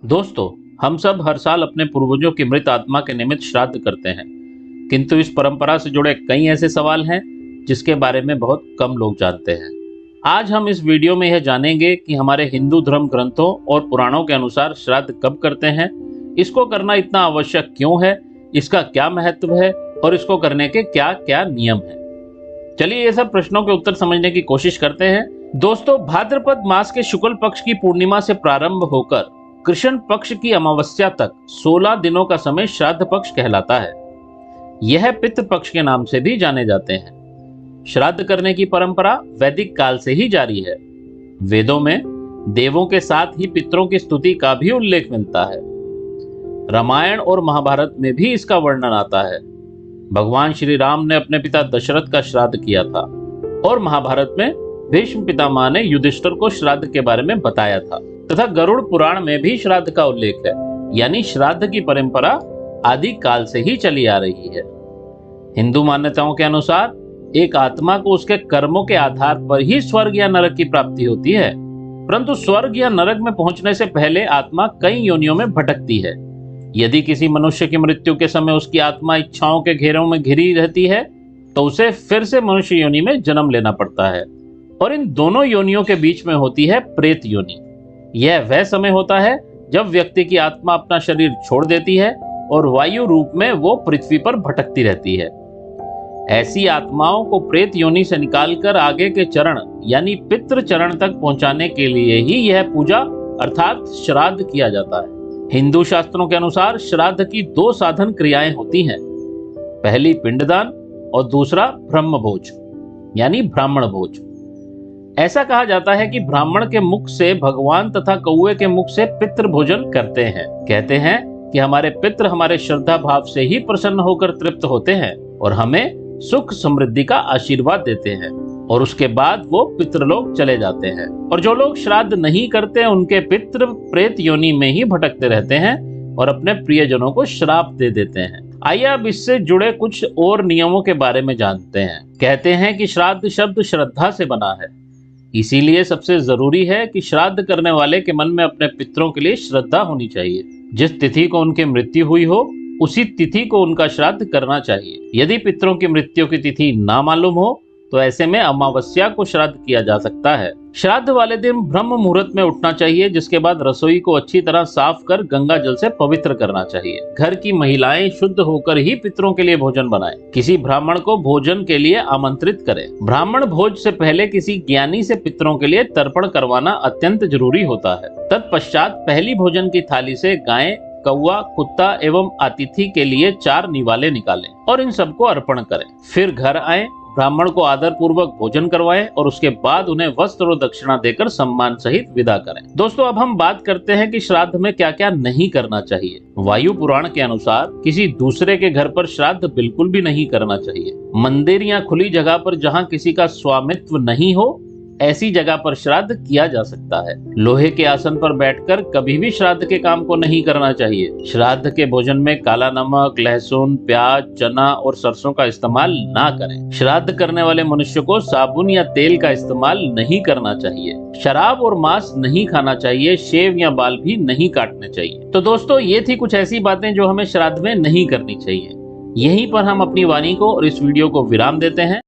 दोस्तों, हम सब हर साल अपने पूर्वजों की मृत आत्मा के निमित्त श्राद्ध करते हैं, किंतु इस परंपरा से जुड़े कई ऐसे सवाल हैं जिसके बारे में बहुत कम लोग जानते हैं। आज हम इस वीडियो में यह जानेंगे कि हमारे हिंदू धर्म ग्रंथों और पुराणों के अनुसार श्राद्ध कब करते हैं, इसको करना इतना आवश्यक क्यों है, इसका क्या महत्व है और इसको करने के क्या क्या नियम हैं। चलिए ये सब प्रश्नों के उत्तर समझने की कोशिश करते हैं। दोस्तों, भाद्रपद मास के शुक्ल पक्ष की पूर्णिमा से प्रारंभ होकर कृष्ण पक्ष की अमावस्या तक 16 दिनों का समय श्राद्ध पक्ष कहलाता है। यह पितृ पक्ष के नाम से भी जाने जाते हैं। श्राद्ध करने की परंपरा वैदिक काल से ही जारी है। वेदों में देवों के साथ ही पितरों की स्तुति का भी उल्लेख मिलता है। रामायण और महाभारत में भी इसका वर्णन आता है। भगवान श्री राम ने अपने पिता दशरथ का श्राद्ध किया था और महाभारत में भीष्म पितामह ने युधिष्ठिर को श्राद्ध के बारे में बताया था, तथा गरुड़ पुराण में भी श्राद्ध का उल्लेख है। यानी श्राद्ध की परंपरा आदि काल से ही चली आ रही है। हिंदू मान्यताओं के अनुसार एक आत्मा को उसके कर्मों के आधार पर ही स्वर्ग या नरक की प्राप्ति होती है, परंतु स्वर्ग या नरक में पहुंचने से पहले आत्मा कई योनियों में भटकती है। यदि किसी मनुष्य की मृत्यु के समय उसकी आत्मा इच्छाओं के घेरों में घिरी रहती है तो उसे फिर से मनुष्य योनि में जन्म लेना पड़ता है, और इन दोनों योनियों के बीच में होती है प्रेत योनि। यह वह समय होता है जब व्यक्ति की आत्मा अपना शरीर छोड़ देती है और वायु रूप में वो पृथ्वी पर भटकती रहती है। ऐसी आत्माओं को प्रेत योनि से निकालकर आगे के चरण यानी पितृ चरण तक पहुंचाने के लिए ही यह पूजा अर्थात श्राद्ध किया जाता है। हिंदू शास्त्रों के अनुसार श्राद्ध की दो साधन क्रियाएं होती हैं। पहली पिंडदान और दूसरा ब्रह्म भोज यानी ब्राह्मण भोज। ऐसा कहा जाता है कि ब्राह्मण के मुख से भगवान तथा कौए के मुख से पितृ भोजन करते हैं। कहते हैं कि हमारे पितृ हमारे श्रद्धा भाव से ही प्रसन्न होकर तृप्त होते हैं और हमें सुख समृद्धि का आशीर्वाद देते हैं, और उसके बाद वो पितृलोक चले जाते हैं। और जो लोग श्राद्ध नहीं करते उनके पितृ प्रेत योनि में ही भटकते रहते हैं और अपने प्रियजनों को श्राप दे देते हैं। आइए अब इससे जुड़े कुछ और नियमों के बारे में जानते हैं। कहते हैं कि श्राद्ध शब्द श्रद्धा से बना है, इसीलिए सबसे जरूरी है कि श्राद्ध करने वाले के मन में अपने पितरों के लिए श्रद्धा होनी चाहिए। जिस तिथि को उनकी मृत्यु हुई हो उसी तिथि को उनका श्राद्ध करना चाहिए। यदि पितरों की मृत्यु की तिथि ना मालूम हो तो ऐसे में अमावस्या को श्राद्ध किया जा सकता है। श्राद्ध वाले दिन ब्रह्म मुहूर्त में उठना चाहिए, जिसके बाद रसोई को अच्छी तरह साफ कर गंगा जल से पवित्र करना चाहिए। घर की महिलाएं शुद्ध होकर ही पितरों के लिए भोजन बनाएं। किसी ब्राह्मण को भोजन के लिए आमंत्रित करें। ब्राह्मण भोज से पहले किसी ज्ञानी से पितरों के लिए तर्पण करवाना अत्यंत जरूरी होता है। तत्पश्चात पहली भोजन की थाली से गाय, कौवा, कुत्ता एवं अतिथि के लिए 4 निवाले निकालें और इन सबको अर्पण करें। फिर घर आए, ब्राह्मण को आदर पूर्वक भोजन करवाएं और उसके बाद उन्हें वस्त्र और दक्षिणा देकर सम्मान सहित विदा करें। दोस्तों, अब हम बात करते हैं कि श्राद्ध में क्या क्या नहीं करना चाहिए। वायु पुराण के अनुसार किसी दूसरे के घर पर श्राद्ध बिल्कुल भी नहीं करना चाहिए। मंदिर या खुली जगह पर जहाँ किसी का स्वामित्व नहीं हो ऐसी जगह पर श्राद्ध किया जा सकता है। लोहे के आसन पर बैठकर कभी भी श्राद्ध के काम को नहीं करना चाहिए। श्राद्ध के भोजन में काला नमक, लहसुन, प्याज, चना और सरसों का इस्तेमाल ना करें। श्राद्ध करने वाले मनुष्य को साबुन या तेल का इस्तेमाल नहीं करना चाहिए। शराब और मांस नहीं खाना चाहिए। शेव या बाल भी नहीं काटने चाहिए। तो दोस्तों, ये थी कुछ ऐसी बातें जो हमें श्राद्ध में नहीं करनी चाहिए। यहीं पर हम अपनी वाणी को और इस वीडियो को विराम देते हैं।